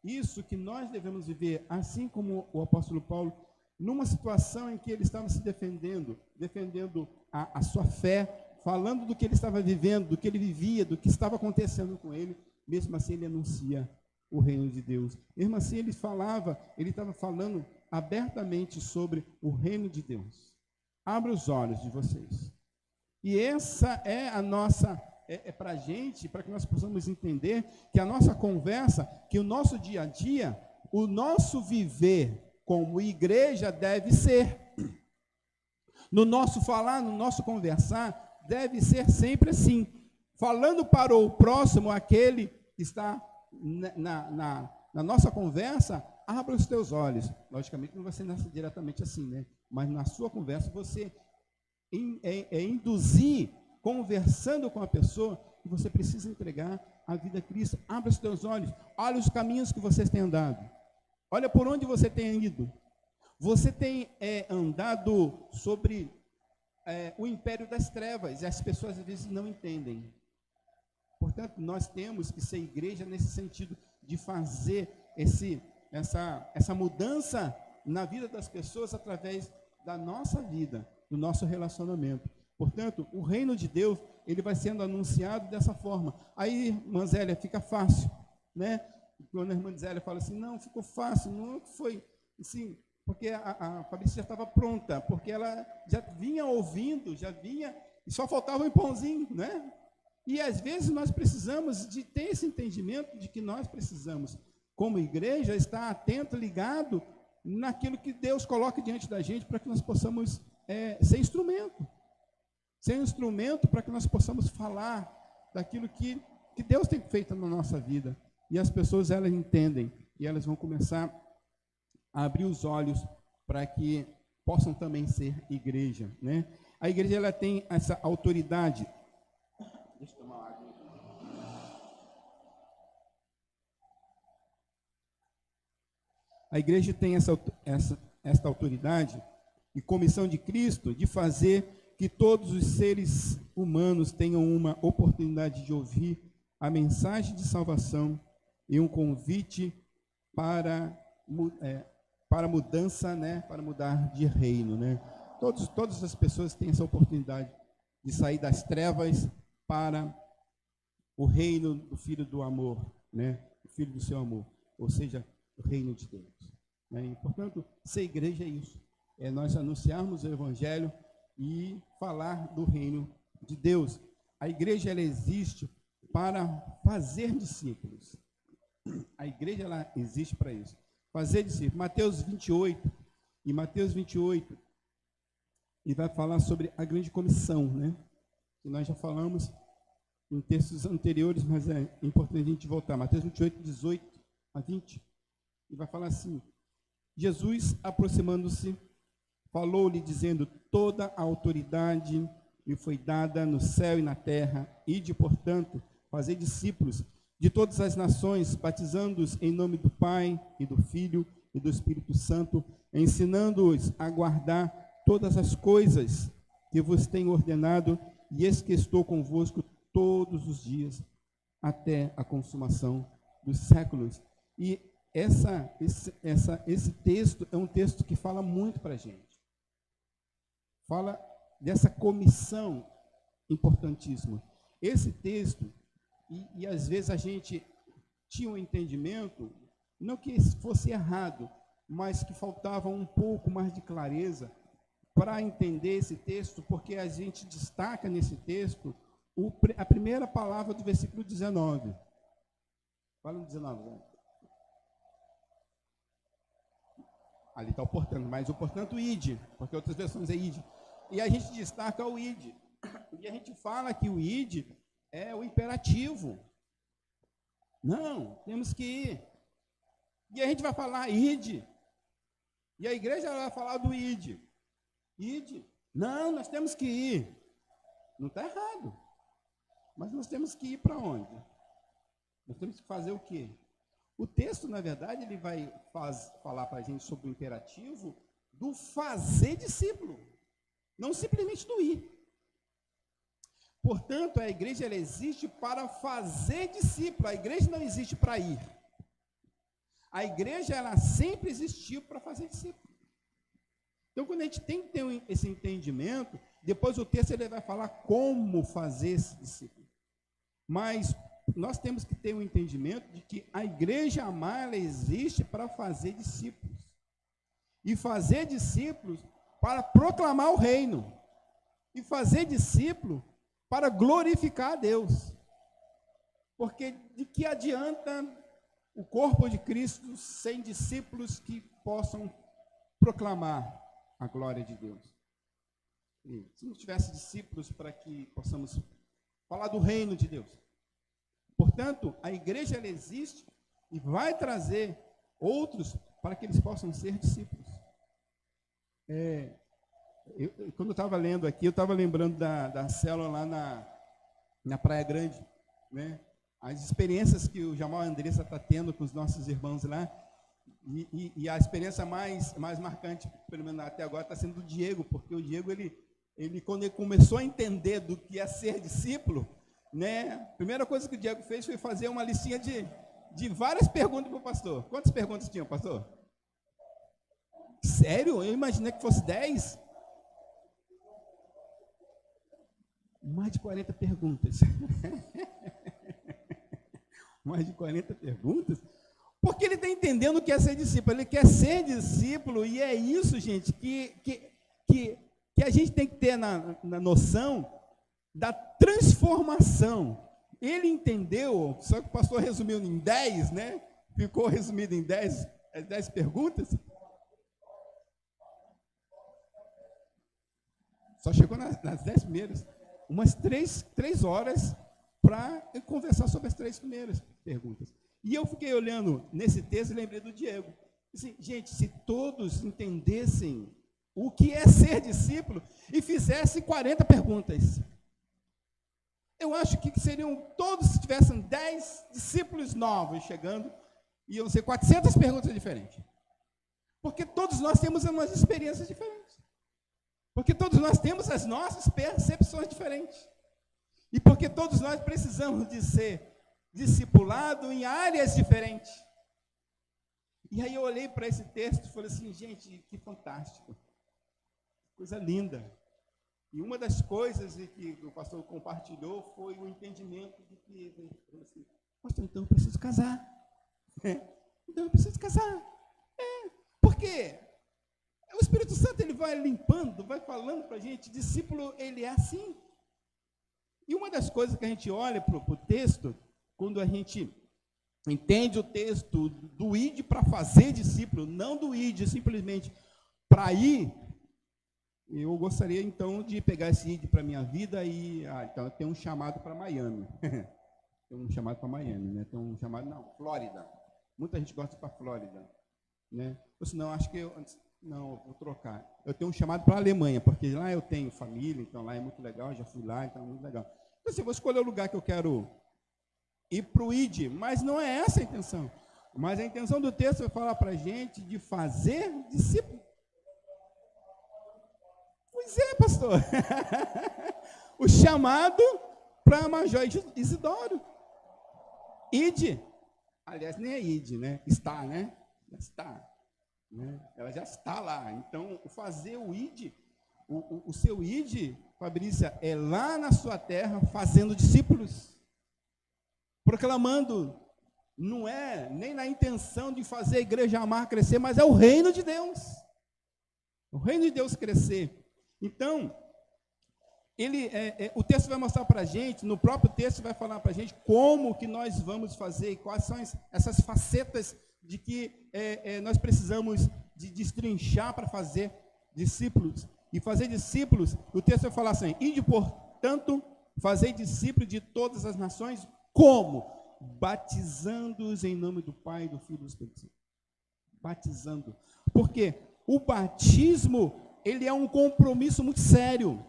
B: isso que nós devemos viver, assim como o apóstolo Paulo, numa situação em que ele estava se defendendo a sua fé, falando do que ele estava vivendo, do que ele vivia, do que estava acontecendo com ele, mesmo assim ele anuncia o reino de Deus. Mesmo assim ele estava falando abertamente sobre o reino de Deus. Abra os olhos de vocês. E essa é a nossa, para a gente, para que nós possamos entender que a nossa conversa, que o nosso dia a dia, o nosso viver como igreja deve ser. No nosso falar, no nosso conversar, deve ser sempre assim. Falando para o próximo, aquele que está na nossa conversa, abra os teus olhos. Logicamente não vai ser diretamente assim, né? Mas na sua conversa você induzir, conversando com a pessoa, que você precisa entregar a vida a Cristo. Abra os teus olhos, olha os caminhos que vocês têm andado. Olha por onde você tem ido. Você tem andado sobre o império das trevas, e as pessoas às vezes não entendem. Portanto, nós temos que ser igreja nesse sentido de fazer essa mudança na vida das pessoas através da nossa vida, do nosso relacionamento. Portanto, o reino de Deus, ele vai sendo anunciado dessa forma. Aí, irmã Zélia, fica fácil, né? Quando a irmã Zélia fala assim, não, ficou fácil, não foi assim, porque a Fabrícia já estava pronta, porque ela já vinha ouvindo, e só faltava um pãozinho, né? E às vezes nós precisamos de ter esse entendimento de que nós precisamos, como igreja, estar atento, ligado naquilo que Deus coloca diante da gente, para que nós possamos ser instrumento. Ser instrumento para que nós possamos falar daquilo que Deus tem feito na nossa vida. E as pessoas, elas entendem, e elas vão começar a abrir os olhos para que possam também ser igreja, né? A igreja, ela tem essa autoridade. Deixa eu tomar A igreja tem esta autoridade e comissão de Cristo de fazer que todos os seres humanos tenham uma oportunidade de ouvir a mensagem de salvação e um convite para mudança, né, para mudar de reino, né? Todas as pessoas têm essa oportunidade de sair das trevas para o reino do Filho do amor, né? O Filho do seu amor, ou seja, o reino de Deus, né? E, portanto, ser igreja é isso, é nós anunciarmos o Evangelho e falar do reino de Deus. A igreja, ela existe para fazer discípulos. A igreja, ela existe para isso, fazer discípulos. Mateus 28, ele vai falar sobre a grande comissão, né? Que nós já falamos em textos anteriores, mas é importante a gente voltar. Mateus 28, 18 a 20, e vai falar assim: Jesus, aproximando-se, falou-lhe, dizendo: toda a autoridade me foi dada no céu e na terra, ide, portanto, fazer discípulos de todas as nações, batizando-os em nome do Pai e do Filho e do Espírito Santo, ensinando-os a guardar todas as coisas que vos tenho ordenado, e eis que estou convosco todos os dias, até a consumação dos séculos. E esse texto é um texto que fala muito para a gente. Fala dessa comissão importantíssima. Esse texto, e às vezes a gente tinha um entendimento, não que fosse errado, mas que faltava um pouco mais de clareza para entender esse texto, porque a gente destaca nesse texto a primeira palavra do versículo 19. Fala no 19, né? Ali está o portanto, mas o portanto ide, porque outras versões é ide. E a gente destaca o ide. E a gente fala que o ide é o imperativo. Não, temos que ir. E a gente vai falar ide. E a igreja vai falar do ide. Ide. Não, nós temos que ir. Não está errado. Mas nós temos que ir para onde? Nós temos que fazer o quê? O texto, na verdade, ele vai falar para a gente sobre o imperativo do fazer discípulo. Não simplesmente do ir. Portanto, a igreja, ela existe para fazer discípulo. A igreja não existe para ir. A igreja, ela sempre existiu para fazer discípulo. Então, quando a gente tem que ter esse entendimento, depois o texto ele vai falar como fazer esse discípulo. Mas nós temos que ter um entendimento de que a igreja amada, ela existe para fazer discípulos. E fazer discípulos para proclamar o reino. E fazer discípulo para glorificar a Deus. Porque de que adianta o corpo de Cristo sem discípulos que possam proclamar a glória de Deus? E se não tivesse discípulos para que possamos falar do reino de Deus. Portanto, a igreja, ela existe e vai trazer outros para que eles possam ser discípulos. Quando eu estava lendo aqui, eu estava lembrando da célula lá na Praia Grande, né? As experiências que o Jamal Andressa está tendo com os nossos irmãos lá, e a experiência mais marcante, pelo menos até agora, está sendo do Diego, porque o Diego, ele quando ele começou a entender do que é ser discípulo, né? A primeira coisa que o Diego fez foi fazer uma listinha de várias perguntas para o pastor. Quantas perguntas tinha, pastor? Sério? Eu imaginei que fosse 10. Mais de 40 perguntas. Mais de 40 perguntas? Porque ele está entendendo o que é ser discípulo. Ele quer ser discípulo, e é isso, gente, que a gente tem que ter na noção da transformação. Ele entendeu, só que o pastor resumiu em 10, né? Ficou resumido em 10 perguntas. Só chegou nas 10 primeiras. Umas 3 horas para conversar sobre as 3 primeiras perguntas. E eu fiquei olhando nesse texto e lembrei do Diego. Assim, gente, se todos entendessem o que é ser discípulo e fizessem 40 perguntas, eu acho que seriam todos, se tivessem 10 discípulos novos chegando, iam ser 400 perguntas diferentes. Porque todos nós temos umas experiências diferentes. Porque todos nós temos as nossas percepções diferentes. E porque todos nós precisamos de ser discipulados em áreas diferentes. E aí eu olhei para esse texto e falei assim, gente, que fantástico. Coisa linda. E uma das coisas que o pastor compartilhou foi o entendimento de que, assim, pastor, então eu preciso casar. Então eu preciso casar. Por quê? O Espírito Santo ele vai limpando, vai falando para a gente, discípulo ele é assim. E uma das coisas que a gente olha para o texto, quando a gente entende o texto do ide para fazer discípulo, não do ide simplesmente para ir, eu gostaria então de pegar esse ide para a minha vida e, então tem um chamado para Miami. Tem um chamado para Miami, né? Tem um chamado, não, Flórida. Muita gente gosta de ir para Flórida, né? Ou senão, acho que não, vou trocar. Eu tenho um chamado para a Alemanha, porque lá eu tenho família, então lá é muito legal, já fui lá, então é muito legal. Então, assim, eu vou escolher o lugar que eu quero ir para o ID, mas não é essa a intenção. Mas a intenção do texto é falar para a gente de fazer discípulo. Pois é, pastor. O chamado para Major Isidoro. ID. Aliás, nem é ID, né? Está, né? Está. Né? Ela já está lá. Então, fazer o ID, o seu ID, Fabrícia, é lá na sua terra, fazendo discípulos. Proclamando. Não é nem na intenção de fazer a igreja amar crescer, mas é o reino de Deus. O reino de Deus crescer. Então, o texto vai mostrar para a gente, no próprio texto vai falar para a gente como que nós vamos fazer, quais são essas facetas de que nós precisamos de destrinchar para fazer discípulos. E fazer discípulos, o texto vai falar assim, ide, portanto, fazer discípulos de todas as nações, como? Batizando-os em nome do Pai, do Filho e do Espírito Santo. Batizando. Porque o batismo, ele é um compromisso muito sério.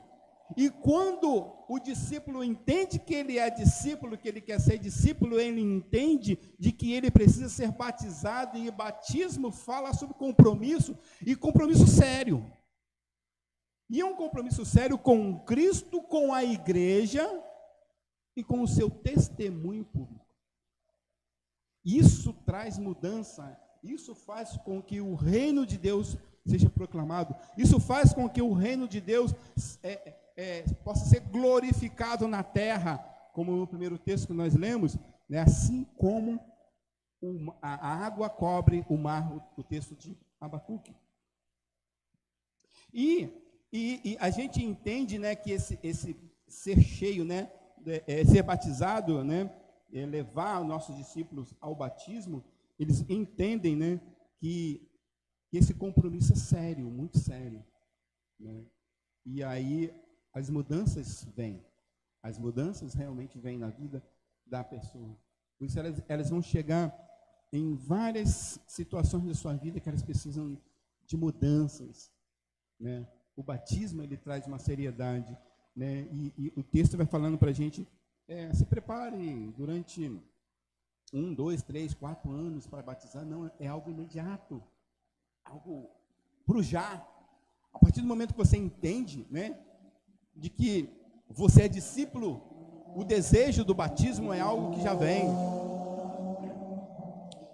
B: E quando o discípulo entende que ele é discípulo, que ele quer ser discípulo, ele entende de que ele precisa ser batizado, e batismo fala sobre compromisso, e compromisso sério. E é um compromisso sério com Cristo, com a igreja e com o seu testemunho público. Isso traz mudança, isso faz com que o reino de Deus seja proclamado, isso faz com que o reino de Deus possa ser glorificado na terra, como no primeiro texto que nós lemos, né? Assim como a água cobre o mar, o texto de Abacuque. E a gente entende, né, que esse ser cheio, né, ser batizado, né, levar os nossos discípulos ao batismo, eles entendem, né, que esse compromisso é sério, muito sério, né? E aí as mudanças vêm, as mudanças realmente vêm na vida da pessoa. Por isso elas vão chegar em várias situações da sua vida que elas precisam de mudanças, né? O batismo, ele traz uma seriedade, né? E o texto vai falando para a gente, se prepare durante 1, 2, 3, 4 anos para batizar. Não, é algo imediato, algo pro já. A partir do momento que você entende, né, de que você é discípulo, o desejo do batismo é algo que já vem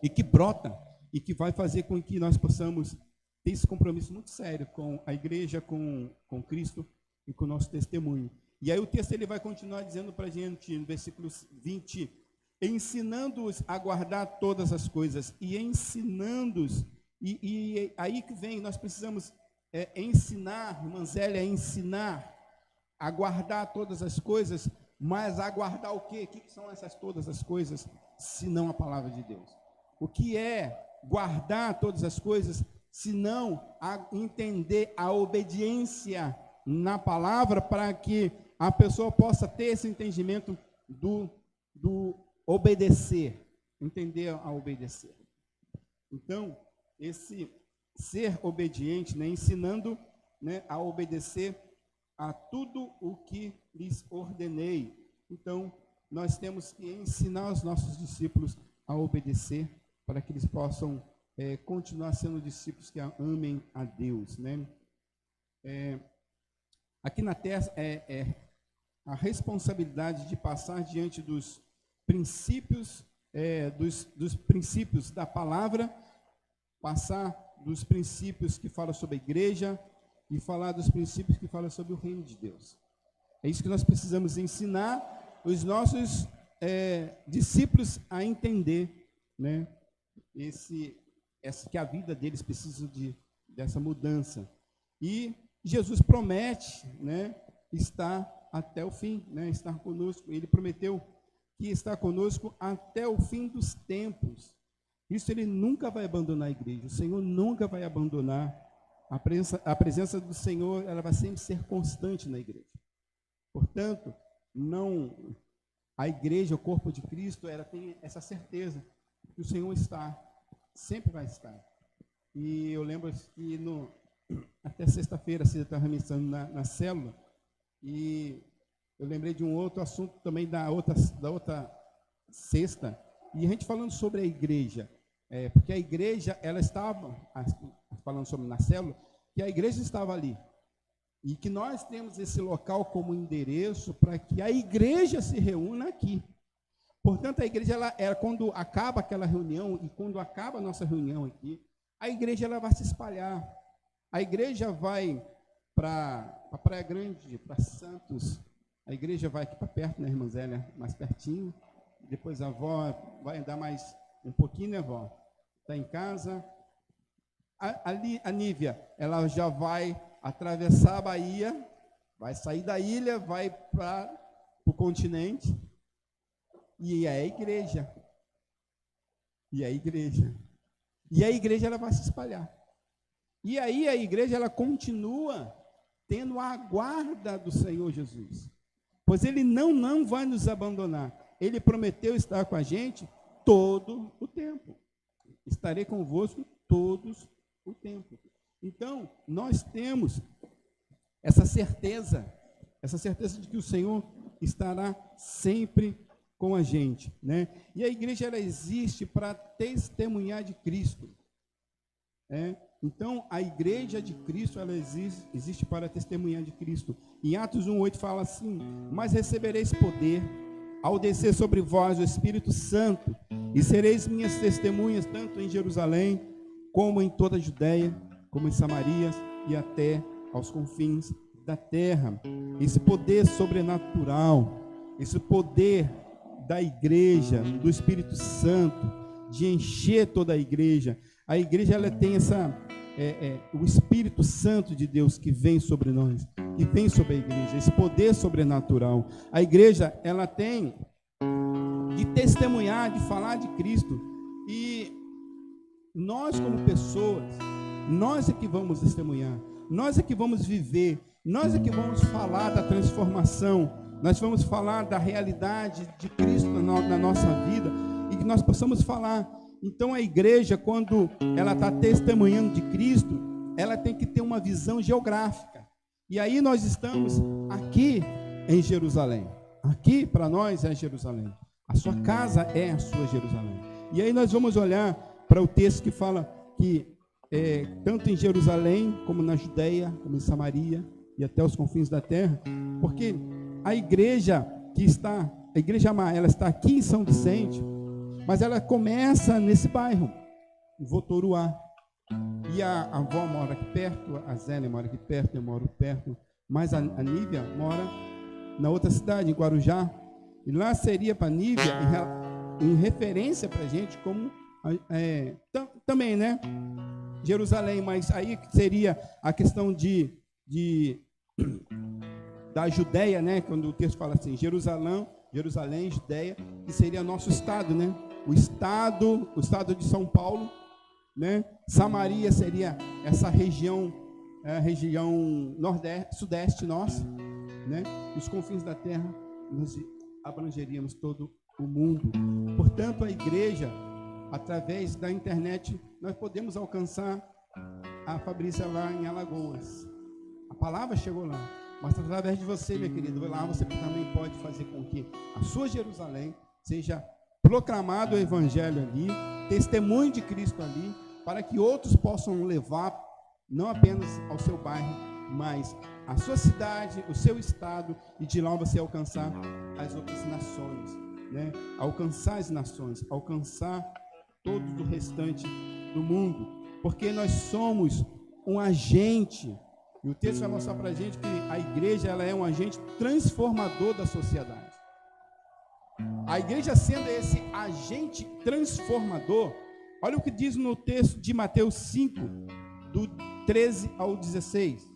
B: e que brota e que vai fazer com que nós possamos ter esse compromisso muito sério com a igreja, com Cristo e com o nosso testemunho. E aí o texto ele vai continuar dizendo para a gente, no versículo 20, ensinando-os a guardar todas as coisas, e ensinando-os, e aí que vem, nós precisamos ensinar, irmã Zélia, ensinar a guardar todas as coisas, mas a guardar o quê? O que são essas todas as coisas, se não a palavra de Deus? O que é guardar todas as coisas, se não a entender a obediência na palavra, para que a pessoa possa ter esse entendimento do obedecer, entender a obedecer. Então, esse ser obediente, né, ensinando, né, a obedecer a tudo o que lhes ordenei. Então, nós temos que ensinar os nossos discípulos a obedecer, para que eles possam continuar sendo discípulos que amem a Deus, né? Aqui na Terra a responsabilidade de passar diante dos princípios, dos princípios da palavra, passar dos princípios que falam sobre a igreja e falar dos princípios que falam sobre o reino de Deus. É isso que nós precisamos ensinar os nossos discípulos a entender, né? Que a vida deles precisa dessa mudança. E Jesus promete, né, estar até o fim, né, estar conosco. Ele prometeu que está conosco até o fim dos tempos. Isso ele nunca vai abandonar a igreja. O Senhor nunca vai abandonar. A presença do Senhor, ela vai sempre ser constante na igreja. Portanto, a igreja, o corpo de Cristo, ela tem essa certeza que o Senhor sempre vai estar. E eu lembro que até sexta-feira você estava ministrando na célula, e eu lembrei de um outro assunto também da outra sexta, e a gente falando sobre a igreja, porque a igreja, ela estava, falando sobre na célula, que a igreja estava ali, e que nós temos esse local como endereço para que a igreja se reúna aqui. Portanto, a igreja, quando acaba aquela reunião, e quando acaba a nossa reunião aqui, a igreja ela vai se espalhar. A igreja vai para Praia Grande, para Santos. A igreja vai aqui para perto, né, irmã Zélia? Mais pertinho. Depois a avó vai andar mais um pouquinho, né, avó? Está em casa. A Nívia, ela já vai atravessar a Bahia, vai sair da ilha, vai para o continente. E é a igreja. E a igreja ela vai se espalhar. E aí a igreja ela continua tendo a guarda do Senhor Jesus. Pois ele não vai nos abandonar. Ele prometeu estar com a gente todo o tempo. Estarei convosco todos o tempo. Então, nós temos essa certeza de que o Senhor estará sempre com a gente, né? E a igreja ela existe para testemunhar de Cristo. Então, a igreja de Cristo ela existe para testemunhar de Cristo. Em Atos 1:8 fala assim: mas recebereis poder ao descer sobre vós o Espírito Santo, e sereis minhas testemunhas tanto em Jerusalém, como em toda a Judeia, como em Samaria e até aos confins da terra. Esse poder sobrenatural, esse poder da igreja, do Espírito Santo, de encher toda a igreja. A igreja ela tem o Espírito Santo de Deus que vem sobre nós, que vem sobre a igreja, esse poder sobrenatural. A igreja ela tem de testemunhar, de falar de Cristo, e nós como pessoas, nós é que vamos testemunhar, nós é que vamos viver, nós é que vamos falar da transformação, nós vamos falar da realidade de Cristo na nossa vida, e que nós possamos falar. Então a igreja, quando ela está testemunhando de Cristo, ela tem que ter uma visão geográfica. E aí nós estamos aqui em Jerusalém. Aqui para nós é Jerusalém. A sua casa é a sua Jerusalém. E aí nós vamos olhar para o texto que fala que tanto em Jerusalém, como na Judeia, como em Samaria e até os confins da terra, porque a igreja ela está aqui em São Vicente, mas ela começa nesse bairro, em Votoruá. E a avó mora aqui perto, a Zélia mora aqui perto, eu moro perto, mas a Nívia mora na outra cidade, em Guarujá. E lá seria para a Nívia, em referência para a gente, como também, né? Jerusalém, mas aí seria a questão da Judeia, né? Quando o texto fala assim, Jerusalém, Judeia, que seria nosso estado, né? O estado de São Paulo, né? Samaria seria essa região, a região sudeste nossa, né? Os confins da terra, nós abrangeríamos todo o mundo. Portanto, a igreja, através da internet, nós podemos alcançar a Fabrícia lá em Alagoas. A palavra chegou lá, mas através de você, minha querida, lá você também pode fazer com que a sua Jerusalém seja proclamado o evangelho ali, testemunho de Cristo ali, para que outros possam levar, não apenas ao seu bairro, mas a sua cidade, o seu estado, e de lá você alcançar as outras nações, né? Alcançar as nações, alcançar todo o restante do mundo, porque nós somos um agente, e o texto vai mostrar para a gente que a igreja ela é um agente transformador da sociedade. A igreja sendo esse agente transformador, olha o que diz no texto de Mateus 5, do 13 ao 16.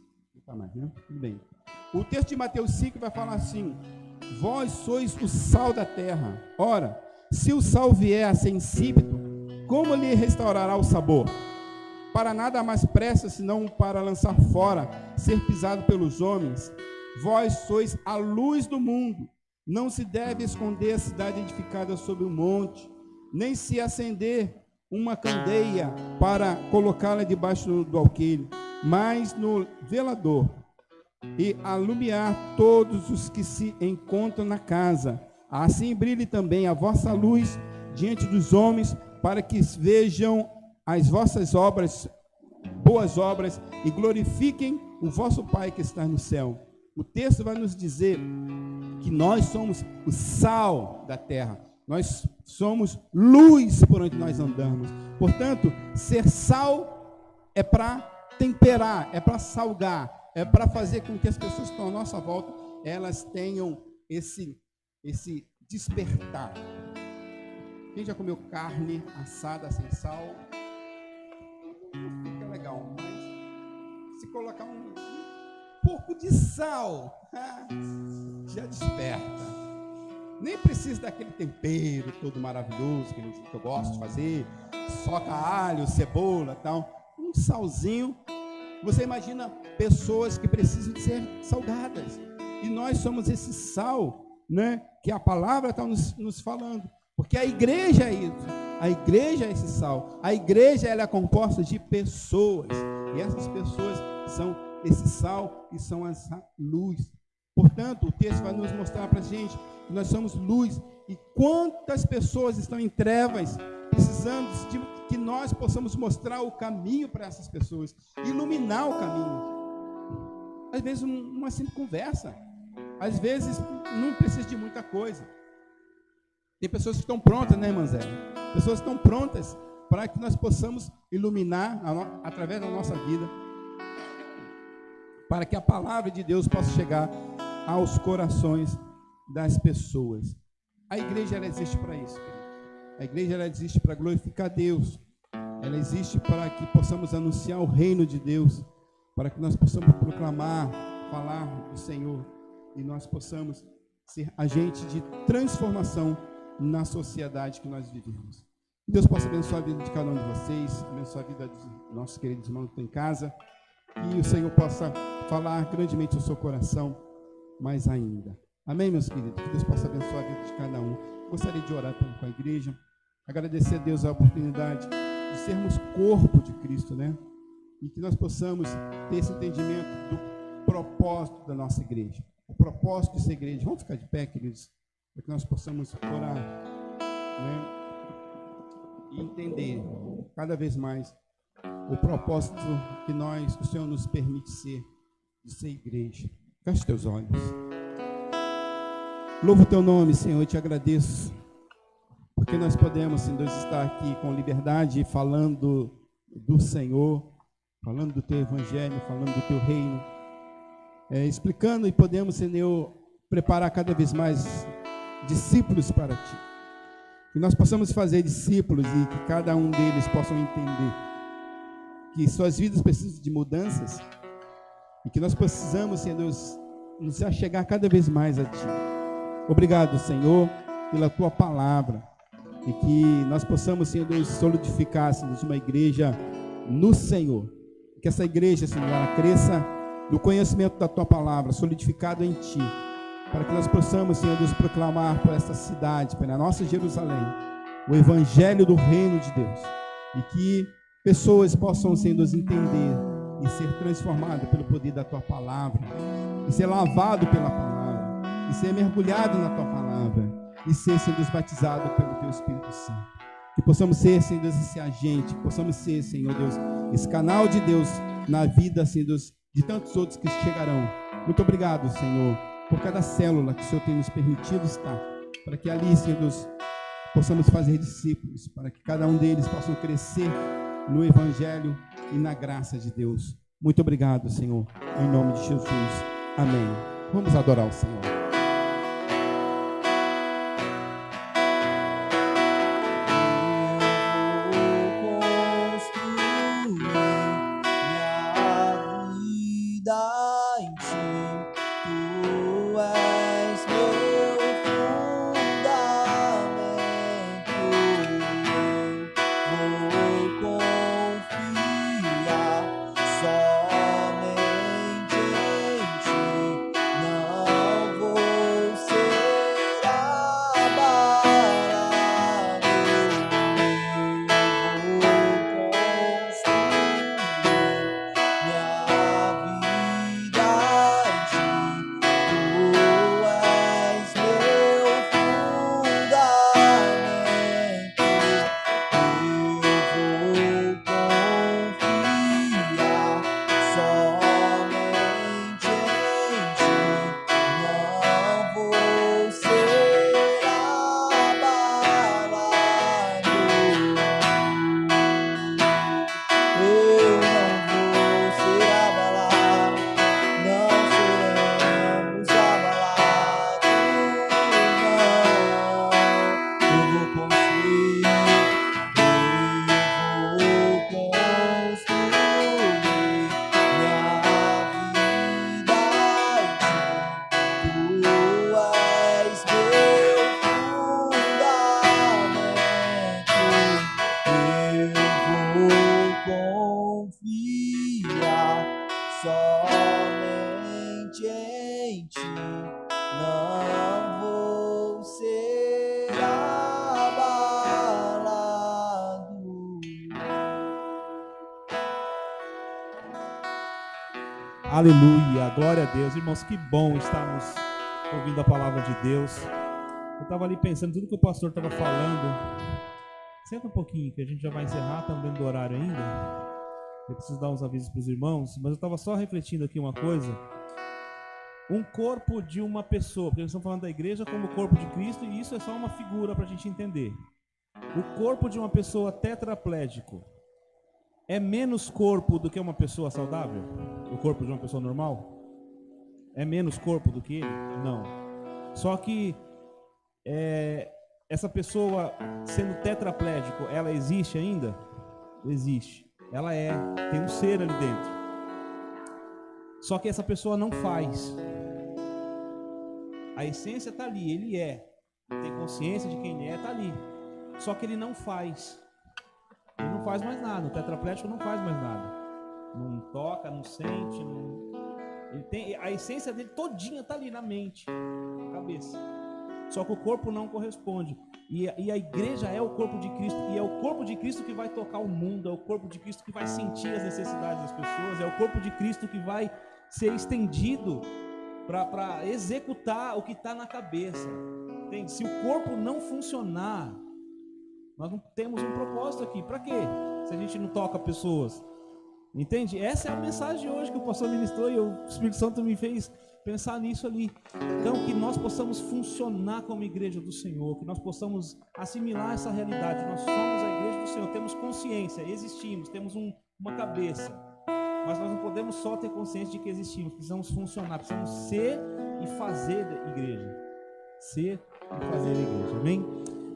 B: Tudo bem. O texto de Mateus 5 vai falar assim: vós sois o sal da terra. Ora, se o sal vier a ser insípido, como lhe restaurará o sabor? Para nada mais presta, senão para lançar fora, ser pisado pelos homens. Vós sois a luz do mundo. Não se deve esconder a cidade edificada sobre um monte, nem se acender uma candeia para colocá-la debaixo do alqueire, mas no velador, e alumiar todos os que se encontram na casa. Assim brilhe também a vossa luz diante dos homens, para que vejam as vossas obras, boas obras, e glorifiquem o vosso Pai que está no céu. O texto vai nos dizer que nós somos o sal da terra, nós somos luz por onde nós andamos. Portanto, ser sal é para temperar, é para salgar, é para fazer com que as pessoas que estão à nossa volta, elas tenham esse despertar. Quem já comeu carne assada sem sal? Não fica legal, mas se colocar um pouco de sal, já desperta. Nem precisa daquele tempero todo maravilhoso que eu gosto de fazer, soca alho, cebola e tal. Um salzinho. Você imagina pessoas que precisam de ser salgadas. E nós somos esse sal, né, que a palavra está nos falando. Porque a igreja é isso. A igreja é esse sal. A igreja ela é composta de pessoas. E essas pessoas são esse sal e são essa luz. Portanto, o texto vai nos mostrar para a gente que nós somos luz. E quantas pessoas estão em trevas, precisando de que nós possamos mostrar o caminho para essas pessoas, iluminar o caminho. Às vezes uma simples conversa, às vezes não precisa de muita coisa. Tem pessoas que estão prontas, né, irmã Zé? Pessoas que estão prontas para que nós possamos iluminar através da nossa vida, para que a palavra de Deus possa chegar aos corações das pessoas. A igreja ela existe para isso, querido. A igreja ela existe para glorificar Deus. Ela existe para que possamos anunciar o reino de Deus, para que nós possamos proclamar, falar do Senhor, e nós possamos ser agente de transformação na sociedade que nós vivemos. Deus possa abençoar a vida de cada um de vocês, abençoar a vida dos nossos queridos irmãos que estão em casa, e o Senhor possa falar grandemente ao seu coração mais ainda. Amém, meus queridos? Que Deus possa abençoar a vida de cada um. Gostaria de orar com a igreja, agradecer a Deus a oportunidade de sermos corpo de Cristo, né? E que nós possamos ter esse entendimento do propósito da nossa igreja, o propósito dessa igreja. Vamos ficar de pé, queridos, para que nós possamos orar, né? E entender cada vez mais o propósito que o Senhor nos permite ser, de ser igreja. Feche teus olhos. Louvo o teu nome, Senhor, e te agradeço, porque nós podemos, Senhor, estar aqui com liberdade, falando do Senhor, falando do teu evangelho, falando do teu reino, explicando, e podemos, Senhor, preparar cada vez mais discípulos para ti. Que nós possamos fazer discípulos e que cada um deles possam entender que suas vidas precisam de mudanças e que nós precisamos, Senhor, nos achegar cada vez mais a ti. Obrigado, Senhor, pela tua palavra, e que nós possamos, Senhor, solidificar, Senhor, uma igreja no Senhor. Que essa igreja, Senhor, ela cresça no conhecimento da tua palavra, solidificado em ti, para que nós possamos, Senhor, Deus, proclamar por esta cidade, pela nossa Jerusalém, o evangelho do reino de Deus, e que pessoas possam, Senhor, Deus, entender e ser transformadas pelo poder da tua palavra, e ser lavado pela palavra, e ser mergulhado na tua palavra, e ser, Senhor Deus, batizado pelo teu Espírito Santo. Que possamos ser, Senhor Deus, esse agente, que possamos ser, Senhor Deus, esse canal de Deus na vida, Senhor Deus, de tantos outros que chegarão. Muito obrigado, Senhor, por cada célula que o Senhor tem nos permitido estar, para que ali, Senhor Deus, possamos fazer discípulos, para que cada um deles possam crescer no Evangelho e na graça de Deus. Muito obrigado, Senhor, em nome de Jesus. Amém. Vamos adorar o Senhor.
A: Aleluia, glória a Deus. Irmãos, que bom estarmos ouvindo a palavra de Deus. Eu estava ali pensando, tudo que o pastor estava falando. Senta um pouquinho, que a gente já vai encerrar, estamos dentro do horário ainda. Eu preciso dar uns avisos para os irmãos, mas eu estava só refletindo aqui uma coisa. Um corpo de uma pessoa, porque nós estamos falando da igreja como o corpo de Cristo, e isso é só uma figura para a gente entender. O corpo de uma pessoa tetraplégico é menos corpo do que uma pessoa saudável? O corpo de uma pessoa normal? É menos corpo do que ele? Não. Só que essa pessoa sendo tetraplégico, ela existe ainda? Existe. Ela tem um ser ali dentro. Só que essa pessoa não faz. A essência está ali, ele tem consciência de quem está ali. Só que ele não faz. Ele não faz mais nada. O tetraplégico não faz mais nada. Não toca, não sente. Ele tem, a essência dele todinha está ali na mente, na cabeça. Só que o corpo não corresponde. E a igreja é o corpo de Cristo. E é o corpo de Cristo que vai tocar o mundo. É o corpo de Cristo que vai sentir as necessidades das pessoas. É o corpo de Cristo que vai ser estendido para executar o que está na cabeça. Entende? Se o corpo não funcionar, nós não temos um propósito aqui. Para quê? Se a gente não toca pessoas. Entende? Essa é a mensagem de hoje que o pastor ministrou e o Espírito Santo me fez pensar nisso ali. Então, que nós possamos funcionar como igreja do Senhor, que nós possamos assimilar essa realidade. Nós somos a igreja do Senhor, temos consciência, existimos, temos uma cabeça. Mas nós não podemos só ter consciência de que existimos, precisamos funcionar, precisamos ser e fazer da igreja. Ser e fazer a igreja, amém?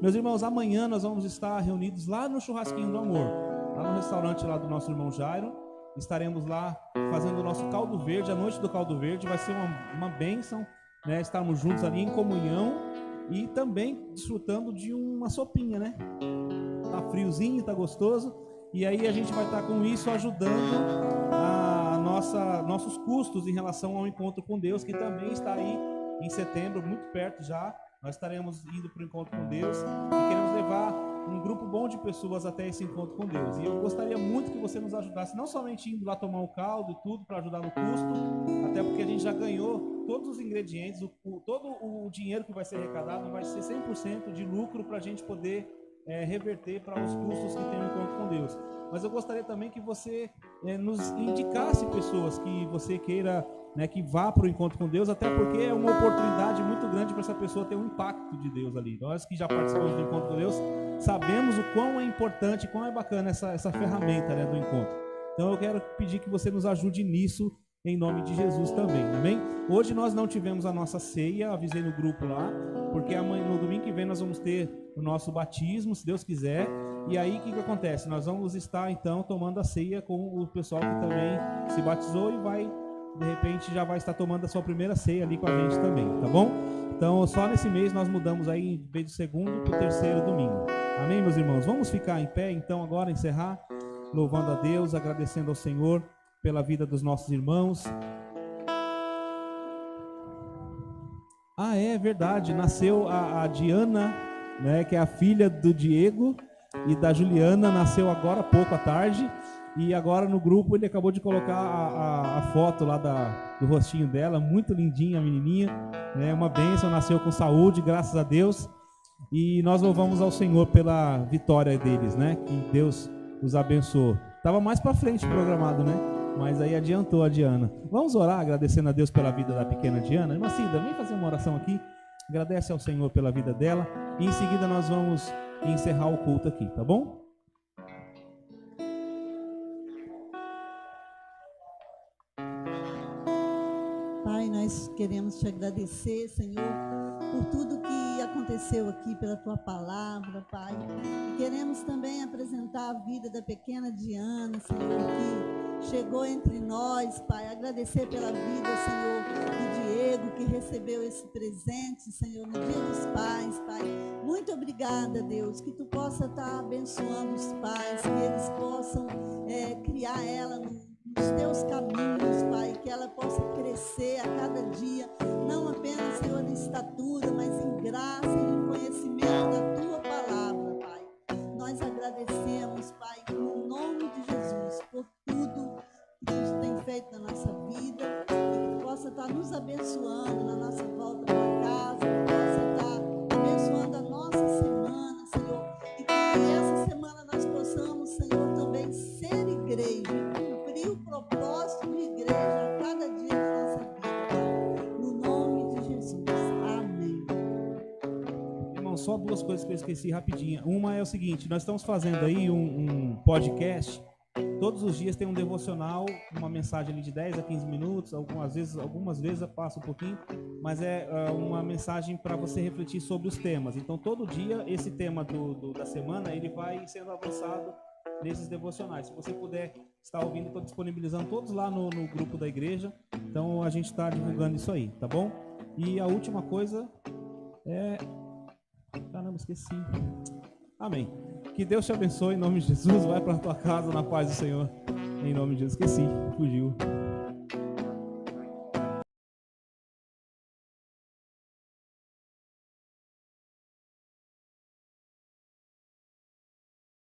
A: Meus irmãos, amanhã nós vamos estar reunidos lá no Churrasquinho do Amor, lá no restaurante lá do nosso irmão Jairo. Estaremos lá fazendo o nosso caldo verde, a noite do caldo verde. Vai ser uma bênção, né? Estarmos juntos ali em comunhão e também desfrutando de uma sopinha, né? Tá friozinho, tá gostoso. E aí a gente vai estar com isso ajudando nossos custos em relação ao encontro com Deus, que também está aí em setembro, muito perto já. Nós estaremos indo para o encontro com Deus e queremos levar um grupo bom de pessoas até esse encontro com Deus. E eu gostaria muito que você nos ajudasse, não somente indo lá tomar o caldo e tudo para ajudar no custo, até porque a gente já ganhou todos os ingredientes, todo o dinheiro que vai ser arrecadado vai ser 100% de lucro para a gente poder reverter para os custos que tem o encontro com Deus. Mas eu gostaria também que você nos indicasse pessoas que você queira, né, que vá para o encontro com Deus, até porque é uma oportunidade muito grande para essa pessoa ter um impacto de Deus ali. Nós que já participamos do encontro com Deus, sabemos o quão é importante, quão é bacana essa ferramenta, né, do encontro. Então eu quero pedir que você nos ajude nisso, em nome de Jesus também, amém? Hoje nós não tivemos a nossa ceia, avisei no grupo lá, porque amanhã, no domingo que vem nós vamos ter o nosso batismo, se Deus quiser. E aí o que acontece? Nós vamos estar então tomando a ceia com o pessoal que também se batizou e vai, de repente, já vai estar tomando a sua primeira ceia ali com a gente também, tá bom? Então só nesse mês nós mudamos aí, em vez do segundo, para o terceiro domingo. Amém, meus irmãos? Vamos ficar em pé então agora, encerrar, louvando a Deus, agradecendo ao Senhor pela vida dos nossos irmãos. É verdade, nasceu a Diana, né, que é a filha do Diego e da Juliana, nasceu agora há pouco à tarde, e agora no grupo ele acabou de colocar a foto lá do rostinho dela, muito lindinha a menininha, né, uma bênção, nasceu com saúde, graças a Deus, e nós louvamos ao Senhor pela vitória deles, né, que Deus os abençoou. Estava mais para frente programado, né? Mas aí adiantou a Diana. Vamos orar agradecendo a Deus pela vida da pequena Diana. Irmã Cida, vem fazer uma oração aqui. Agradece ao Senhor pela vida dela. E em seguida nós vamos encerrar o culto aqui, tá bom?
C: Pai, nós queremos te agradecer, Senhor, por tudo que aconteceu aqui, pela tua palavra, Pai. Queremos também apresentar a vida da pequena Diana, Senhor, que chegou entre nós, Pai, agradecer pela vida, Senhor, do Diego, que recebeu esse presente, Senhor, no Dia dos Pais, Pai. Muito obrigada, Deus, que tu possa estar abençoando os pais, que eles possam criar ela nos teus caminhos, Pai, que ela possa crescer a cada dia, não apenas, Senhor, em estatura, mas em graça e em conhecimento da tua palavra, Pai. Nós agradecemos, Pai, no nome de Jesus, por tudo que tu tem feito na nossa vida, e que possa estar nos abençoando na nossa volta para casa, que possa estar abençoando a nossa semana, Senhor, e que essa semana nós possamos, Senhor, também ser igreja, cumprir o propósito de igreja a cada dia da nossa vida, Pai. No nome de Jesus. Amém.
A: Irmão, só duas coisas que eu esqueci rapidinho. Uma é o seguinte, nós estamos fazendo aí um podcast. Todos os dias tem um devocional, uma mensagem ali de 10 a 15 minutos, algumas vezes passa um pouquinho, mas é uma mensagem para você refletir sobre os temas. Então, todo dia, esse tema da semana, ele vai sendo avançado nesses devocionais. Se você puder estar ouvindo, estou disponibilizando todos lá no grupo da igreja, então a gente está divulgando isso aí, tá bom? E a última coisa é... Caramba, esqueci. Amém. Que Deus te abençoe em nome de Jesus. Vai para a tua casa na paz do Senhor. Em nome de Jesus. Esqueci. Fugiu.